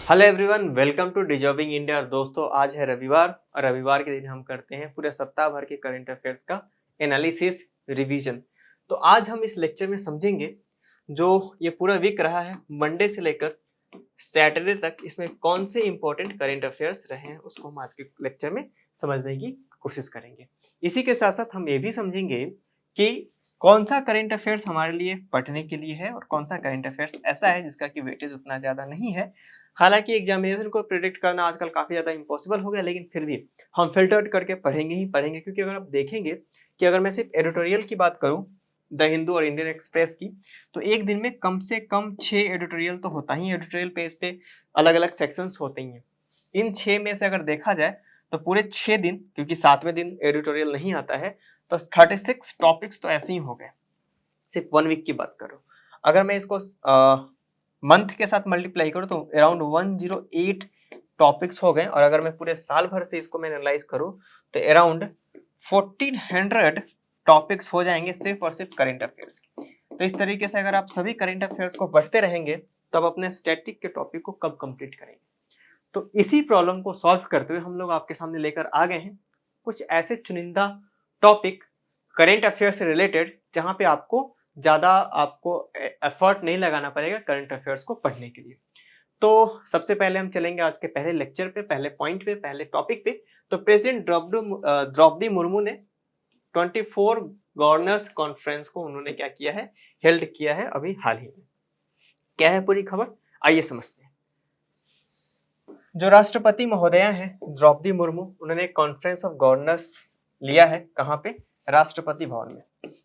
Hello everyone, welcome to dejobbing India. और दोस्तों, आज है रविवार और रविवार के दिन हम करते हैं पूरे सप्ताह भर के करंट अफेयर्स का एनालिसिस, रिवीजन। तो आज हम इस लेक्चर में समझेंगे जो ये पूरा वीक रहा है, मंडे से लेकर सैटरडे तक, इसमें कौन से इंपॉर्टेंट करंट अफेयर्स रहे हैं उसको हम आज के लेक्चर में समझने की कोशिश करेंगे। इसी के साथ साथ हम ये भी समझेंगे कि कौन सा करंट अफेयर्स हमारे लिए पढ़ने के लिए है और कौन सा करंट अफेयर्स ऐसा है जिसका कि वेटेज उतना ज्यादा नहीं है। हालांकि एग्जामिनेशन को प्रिडिक्ट करना आजकल काफी ज्यादा इम्पॉसिबल हो गया, लेकिन फिर भी हम फिल्टर्ड करके पढ़ेंगे ही पढ़ेंगे। क्योंकि अगर आप देखेंगे कि अगर मैं सिर्फ एडिटोरियल की बात करूं, द हिंदू और इंडियन एक्सप्रेस की, तो एक दिन में कम से कम 6 एडिटोरियल तो होता ही। एडिटोरियल पेज पे अलग अलग सेक्शंस होते ही हैं। इन 6 में से अगर देखा जाए तो पूरे 6 दिन, क्योंकि 7वें दिन एडिटोरियल नहीं आता है, तो 36 टॉपिक्स तो ऐसे ही हो गए। सिर्फ 1 वीक की बात करो, अगर मैं इसको मंथ के साथ मल्टीप्लाई करूं तो अराउंड 108 टॉपिक्स हो गए। और अगर मैं पूरे साल भर से इसको मैं एनालाइज करूं तो अराउंड 1400 टॉपिक्स हो जाएंगे सिर्फ और सिर्फ करंट अफेयर्स की। तो इस तरीके से अगर आप सभी करंट अफेयर्स को पढ़ते रहेंगे तो आप अपने स्टैटिक के टॉपिक को कब कंप्लीट करेंगे। तो इसी प्रॉब्लम को सॉल्व करते हुए हम लोग आपके सामने लेकर आ गए हैं कुछ ऐसे चुनिंदा टॉपिक करंट अफेयर से रिलेटेड जहां पे आपको एफर्ट नहीं लगाना पड़ेगा करंट अफेयर्स को पढ़ने के लिए। तो सबसे पहले हम चलेंगे आज के पहले लेक्चर पे, पहले पॉइंट पे, पहले टॉपिक पे। तो प्रेसिडेंट द्रौपदी मुर्मू ने 24 गवर्नर्स कॉन्फ्रेंस को उन्होंने क्या किया है, हेल्ड किया है अभी हाल ही में। क्या है पूरी खबर, आइए समझते हैं। जो राष्ट्रपति महोदया हैं द्रौपदी मुर्मू, उन्होंने कॉन्फ्रेंस ऑफ गवर्नर्स लिया है। कहाँ पे? राष्ट्रपति भवन में।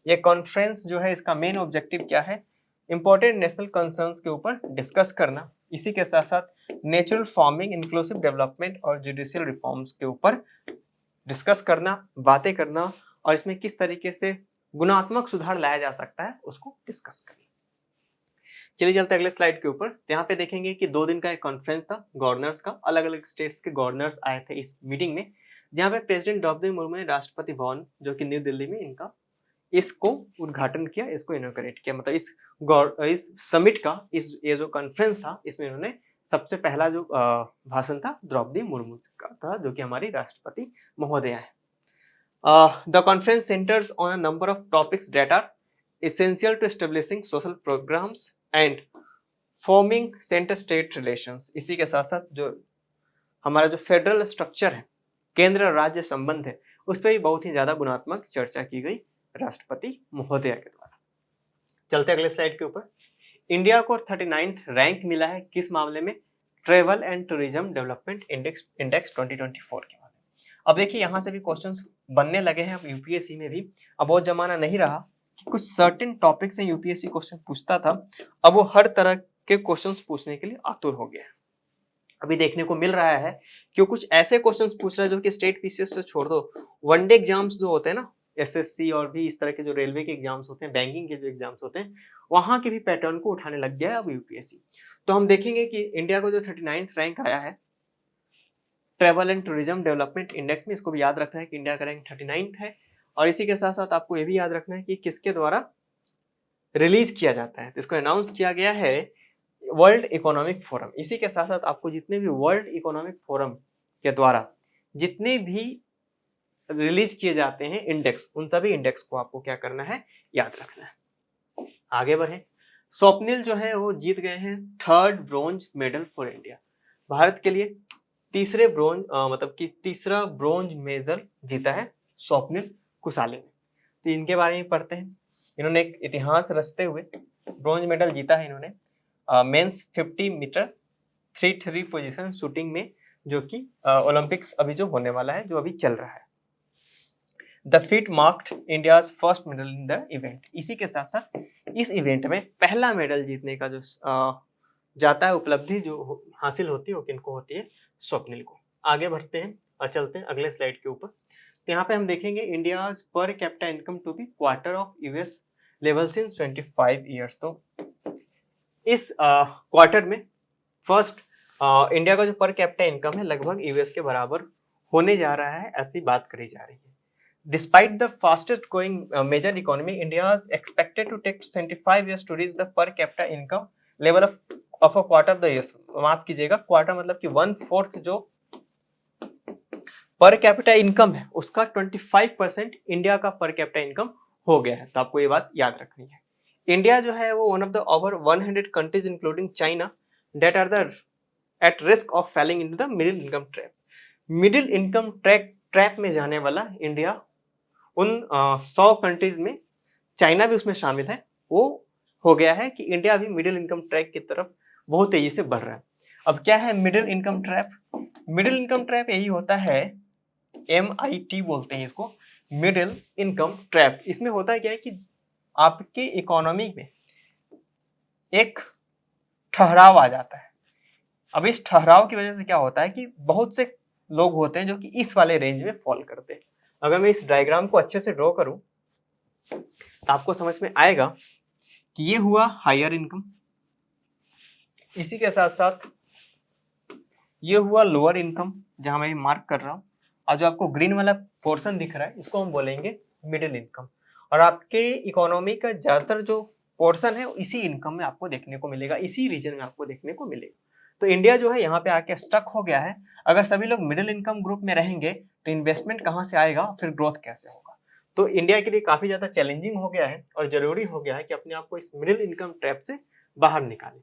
ये कॉन्फ्रेंस जो है, इसका मेन ऑब्जेक्टिव क्या है? इंपॉर्टेंट नेशनल कंसर्न्स के ऊपर डिस्कस करना, इसी के साथ साथ नेचुरल फार्मिंग, इंक्लूसिव डेवलपमेंट और जुडिशियल रिफॉर्म्स के ऊपर डिस्कस करना, बातें करना, और इसमें किस तरीके से गुणात्मक सुधार लाया जा सकता है उसको डिस्कस करना। चलिए चलते अगले स्लाइड के ऊपर। यहाँ पे देखेंगे कि 2 दिन का एक कॉन्फ्रेंस था गवर्नर्स का। अलग अलग स्टेट्स के गवर्नर्स आए थे इस मीटिंग में, जहाँ पे प्रेसिडेंट द्रौपदी मुर्मू ने राष्ट्रपति भवन, जो कि न्यू दिल्ली में, इनका इसको उद्घाटन किया, इसको इनॉग्रेट किया। मतलब इस समिट का ये जो कॉन्फ्रेंस था, इसमें इन्होंने सबसे पहला जो भाषण था द्रौपदी मुर्मू का था, जो कि हमारी राष्ट्रपति महोदया है। The conference centres on a number of topics that are essential to establishing social programs and forming centre state relations. इसी के साथ साथ जो हमारा जो फेडरल स्ट्रक्चर है, केंद्र और राज्य संबंध है, उस पर भी बहुत ही ज्यादा गुणात्मक चर्चा की गई राष्ट्रपति महोदया के द्वारा। चलते अगले स्लाइड के ऊपर। इंडिया को 39th रैंक मिला है किस मामले में? Travel and tourism development index 2024 के मामले में। अब देखिए, यहाँ से भी क्वेश्चंस बनने लगे हैं अब यूपीएससी में भी। अब वो जमाना नहीं रहा कि कुछ सर्टेन टॉपिक से यूपीएससी क्वेश्चन पूछता था, अब वो हर तरह के क्वेश्चंस पूछने के लिए आतुर हो गया है। अभी देखने को मिल रहा है कि वो कुछ ऐसे क्वेश्चंस पूछ रहा है जो कि स्टेट पीसीएस से छोड़ दो, वनडे एग्जाम्स जो होते हैं ना, एसएससी और भी इस तरह के जो रेलवे के एग्जाम्स होते हैं, बैंकिंग के जो एग्जाम्स होते हैं, वहां के भी पैटर्न को उठाने लग गया है अब यूपीएससी। तो हम देखेंगे कि इंडिया को जो 39th रैंक आया है travel and tourism development index में, इसको भी याद रखना है कि इंडिया का रैंक 39th है। और इसी के साथ साथ आपको ये भी याद रखना है कि किसके द्वारा रिलीज किया जाता है। तो इसको अनाउंस किया गया है वर्ल्ड इकोनॉमिक फोरम। इसी के साथ साथ आपको जितने भी वर्ल्ड इकोनॉमिक फोरम के द्वारा जितने भी रिलीज किए जाते हैं इंडेक्स, उन सभी इंडेक्स को आपको क्या करना है, याद रखना है। आगे बढ़े। स्वप्निल जो है वो जीत गए हैं 3rd bronze medal for India. Bharat के लिए तीसरा ब्रोंज मेडल जीता है स्वप्निल कुसाले ने। तो इनके बारे में पढ़ते हैं। इन्होंने एक इतिहास रचते हुए ब्रोंज मेडल जीता है इन्होंने मेंस 50 मीटर 3 पोजीशन शूटिंग में, जो कि ओलंपिक्स अभी जो होने वाला है, जो अभी चल रहा है। The feet marked India's first medal in the event. इसी के साथ साथ इस इवेंट में पहला मेडल जीतने का जो जाता है, उपलब्धि जो हासिल होती है, वो किनको होती है? स्वप्निल को। आगे बढ़ते हैं और चलते हैं अगले स्लाइड के ऊपर। तो यहाँ पे हम देखेंगे India's per capita income to be quarter of US level since 25 years. तो इस क्वार्टर में फर्स्ट इंडिया का जो पर कैपिटा इनकम है लगभग यूएस के बराबर होने जा रहा है, ऐसी बात करी जा रही है। Despite the fastest growing major economy, India is expected to take 75 years to reach the per capita income level of of a quarter the US, माफ कीजिएगा, क्वार्टर मतलब कि 1/4 जो पर कैपिटा इनकम है उसका 25% इंडिया का पर कैपिटा इनकम हो गया है। तो आपको ये बात याद रखनी है। इंडिया जो है वो one of the over 100 countries including China that are the at risk of falling into the middle income trap. Middle income trap में जाने वाला इंडिया उन 100 कंट्रीज में, चाइना भी उसमें शामिल है, वो हो गया है कि इंडिया भी मिडिल इनकम ट्रैप की तरफ बहुत तेजी से बढ़ रहा है। अब क्या है middle income trap? Middle income trap यही होता है, MIT बोलते हैं इसको, मिडिल इनकम ट्रैप। इसमें होता है क्या है कि आपके इकोनॉमी में एक ठहराव आ जाता है। अब इस ठहराव की वजह से क्या होता है कि बहुत से लोग होते हैं जो कि इस वाले रेंज में फॉल करते हैं। अगर मैं इस डायग्राम को अच्छे से ड्रॉ करूं तो आपको समझ में आएगा कि ये हुआ हायर इनकम, इसी के साथ साथ ये हुआ लोअर इनकम जहां मैं मार्क कर रहा हूं, और जो आपको ग्रीन वाला पोर्शन दिख रहा है इसको हम बोलेंगे मिडिल इनकम। और आपके इकोनॉमी का ज्यादातर जो पोर्शन है इसी इनकम में आपको देखने को मिलेगा, इसी रीजन में आपको देखने को मिलेगा। तो इंडिया जो है यहाँ पे आके स्टक हो गया है। अगर सभी लोग मिडिल इनकम ग्रुप में रहेंगे तो इन्वेस्टमेंट कहाँ से आएगा, फिर ग्रोथ कैसे होगा? तो इंडिया के लिए काफी ज्यादा चैलेंजिंग हो गया है और जरूरी हो गया है कि अपने आप को इस मिडिल इनकम ट्रैप से बाहर निकाले।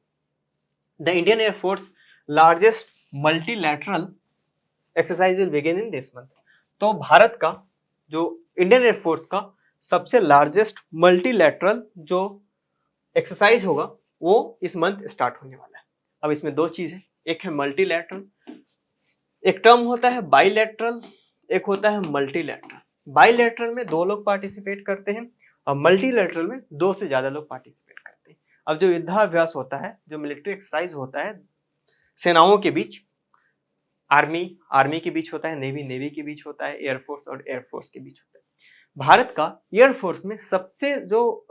The Indian air force largest multilateral exercise will begin in this month. तो भारत का जो इंडियन एयरफोर्स का सबसे लार्जेस्ट मल्टीलैटरल जो एक्सरसाइज होगा वो इस मंथ स्टार्ट होने वाला है। अब इसमें दो चीज है, एक है मल्टीलैटरल, एक टर्म होता है बाइलैटरल, एक होता है मल्टीलैटरल। बाइलैटरल में 2 लोग पार्टिसिपेट करते हैं और मल्टीलैटरल में 2 से ज्यादा लोग पार्टिसिपेट करते हैं। अब जो युद्धाभ्यास होता है, जो मिलिट्री एक्सरसाइज होता है सेनाओं के बीच, आर्मी के बीच होता है, नेवी के बीच होता है, एयरफोर्स और एयरफोर्स के बीच होता है। भारत का एयरफोर्स में सबसे जो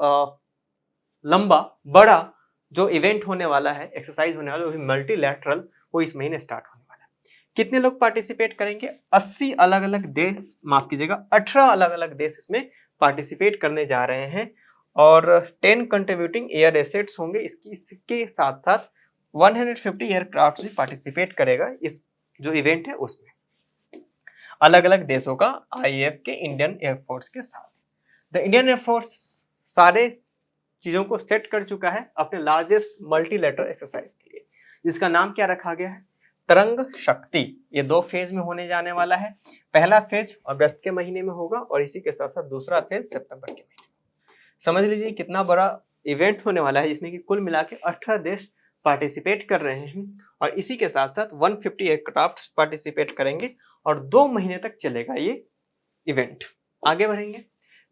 लंबा बड़ा जो इवेंट होने वाला है, एक्सरसाइज होने वाला है, मल्टीलैटरल, वो इस महीने स्टार्ट होने वाला है। कितने लोग पार्टिसिपेट करेंगे? 80 अलग अलग देश, माफ कीजिएगा 18 अलग अलग देश इसमें पार्टिसिपेट करने जा रहे हैं और 10 कंट्रीब्यूटिंग एयर एसेट्स होंगे। इसके साथ साथ 150 एयरक्राफ्ट भी पार्टिसिपेट करेगा इस जो इवेंट है उसमें, अलग अलग देशों का IAF के इंडियन एयरफोर्स के साथ। द इंडियन एयरफोर्स सारे चीजों को सेट कर चुका है अपने लार्जेस्ट मल्टीलैटरल एक्सरसाइज के लिए, जिसका नाम क्या रखा गया है? तरंग शक्ति। ये 2 फेज में होने जाने वाला है। पहला फेज अगस्त के महीने में होगा और इसी के साथ साथ दूसरा फेज सितंबर के महीने में। समझ लीजिए कितना बड़ा इवेंट होने वाला है, जिसमें कि कुल मिला के 18 देश पार्टिसिपेट कर रहे हैं और इसी के साथ साथ 150 एयरक्राफ्ट पार्टिसिपेट करेंगे और 2 महीने तक चलेगा ये इवेंट। आगे बढ़ेंगे,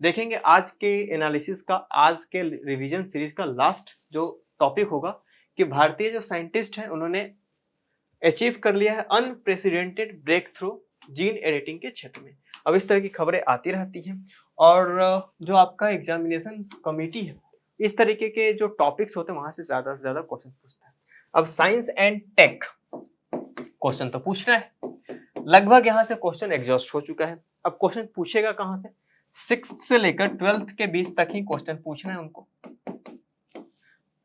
देखेंगे आज के एनालिसिस का, आज के रिवीजन सीरीज का लास्ट जो टॉपिक होगा कि भारतीय जो साइंटिस्ट हैं उन्होंने अचीव कर लिया है unprecedented breakthrough gene editing के क्षेत्र में। अब इस तरह की खबरें आती रहती हैं और जो आपका एग्जामिनेशन कमेटी है इस तरीके के जो टॉपिक्स होते हैं वहां से ज्यादा क्वेश्चन पूछता है। अब साइंस एंड टेक क्वेश्चन तो पूछ रहा है, लगभग यहाँ से क्वेश्चन एग्जॉस्ट हो चुका है। अब क्वेश्चन पूछेगा कहां से? 6th से लेकर 12th के बीच तक ही क्वेश्चन पूछना है उनको।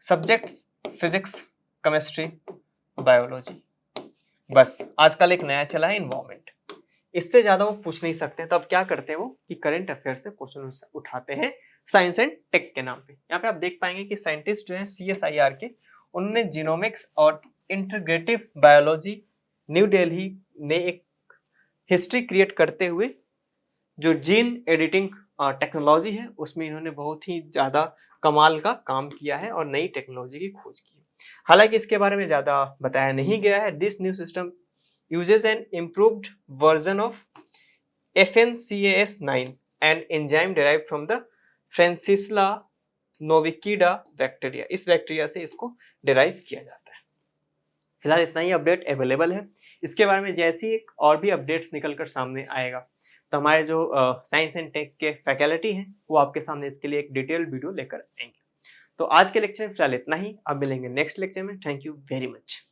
सब्जेक्ट्स फिजिक्स, केमिस्ट्री, बायोलॉजी, बस आजकल एक नया चला है इन्वायरमेंट, इससे ज्यादा वो पूछ नहीं सकते। तो अब क्या करते हैं वो कि करंट अफेयर से क्वेश्चन उठाते हैं साइंस एंड टेक के नाम पे। यहाँ पे आप देख पाएंगे कि साइंटिस्ट जो है CSIR के, उन्होंने जीनोमिक्स और इंटीग्रेटिव बायोलॉजी न्यू दिल्ली ने एक हिस्ट्री क्रिएट करते हुए जो जीन एडिटिंग टेक्नोलॉजी है उसमें इन्होंने बहुत ही ज्यादा कमाल का काम किया है और नई टेक्नोलॉजी की खोज की है। हालांकि इसके बारे में ज्यादा बताया नहीं गया है। This new system uses an improved version of FNCAS9 and enzyme derived from the Francisella novicida bacteria. इस बैक्टीरिया से इसको डिराइव किया जाता है। फिलहाल इतना ही अपडेट अवेलेबल है। इसके बारे में जैसे ही और भी अपडेट्स निकलकर सामने आएगा तो हमारे जो साइंस एंड टेक के फैकल्टी हैं वो आपके सामने इसके लिए एक डिटेल्ड वीडियो लेकर आएंगे। तो आज के लेक्चर में फिलहाल इतना ही, अब मिलेंगे नेक्स्ट लेक्चर में। Thank you very much.